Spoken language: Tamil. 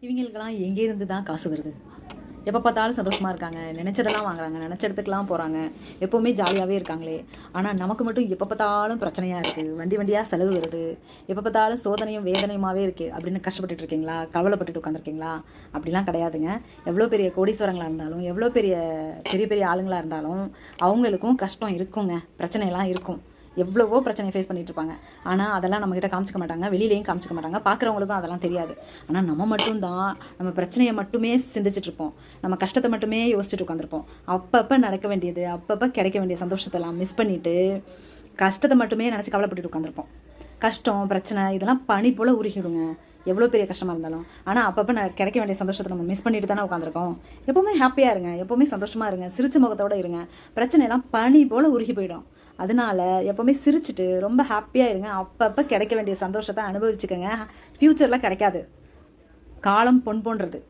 இவங்களுக்கெல்லாம் எங்கேருந்து தான் காசு வருது? எப்போ பார்த்தாலும் சந்தோஷமாக இருக்காங்க, நினச்சதெல்லாம் வாங்குறாங்க, நினச்ச இடத்துக்குலாம் போகிறாங்க, எப்போவுமே ஜாலியாகவே இருக்காங்களே. ஆனால் நமக்கு மட்டும் எப்போ பார்த்தாலும் பிரச்சனையாக இருக்குது, வண்டி வண்டியாக செலவு வருது, எப்போ பார்த்தாலும் சோதனையும் வேதனையுமாகவே இருக்குது அப்படின்னு கஷ்டப்பட்டுட்டு இருக்கீங்களா? கவலைப்பட்டுட்டு உட்காந்துருக்கீங்களா? அப்படிலாம் கிடையாதுங்க. எவ்வளோ பெரிய கோடீஸ்வரங்களாக இருந்தாலும், எவ்வளோ பெரிய பெரிய பெரிய ஆளுங்களாக இருந்தாலும் அவங்களுக்கும் கஷ்டம் இருக்குங்க, பிரச்சனையெல்லாம் இருக்கும். எவ்வளவோ பிரச்சனையை ஃபேஸ் பண்ணிகிட்டு இருப்பாங்க. ஆனால் அதெல்லாம் நம்மக்கிட்ட காமிச்சிக்க மாட்டாங்க, வெளியிலையும் காமிச்சிக்க மாட்டாங்க, பார்க்குறவங்களுக்கும் அதெல்லாம் தெரியாது. ஆனால் நம்ம மட்டும்தான் நம்ம பிரச்சனையை மட்டுமே சிந்திச்சிட்ருப்போம், நம்ம கஷ்டத்தை மட்டுமே யோசிச்சுட்டு உட்காந்துருப்போம். அப்பப்போ நடக்க வேண்டியது, அப்பப்போ கிடைக்க வேண்டிய சந்தோஷத்தெல்லாம் மிஸ் பண்ணிவிட்டு கஷ்டத்தை மட்டுமே நினச்சி கவலைப்பட்டுட்டு உட்காந்துருப்போம். கஷ்டம் பிரச்சனை இதெல்லாம் பனி போல் உருகிடுங்க, எவ்வளோ பெரிய கஷ்டமாக இருந்தாலும். ஆனால் அப்பப்போ கிடைக்க வேண்டிய சந்தோஷத்தை நம்ம மிஸ் பண்ணிட்டு தானே உட்காந்துருக்கோம். எப்போவுமே ஹாப்பியாக இருங்க, எப்போவுமே சந்தோஷமாக இருங்க, சிரிச்ச முகத்தோடு இருங்க. பிரச்சனையெல்லாம் பனி போல் உருகி போயிடும். அதனால எப்போவுமே சிரிச்சுட்டு ரொம்ப ஹாப்பியாக இருங்க. அப்பப்போ கிடைக்க வேண்டிய சந்தோஷத்தை அனுபவிச்சுக்கோங்க. ஃப்யூச்சரில் கிடைக்காது. காலம் பொன் போன்றது.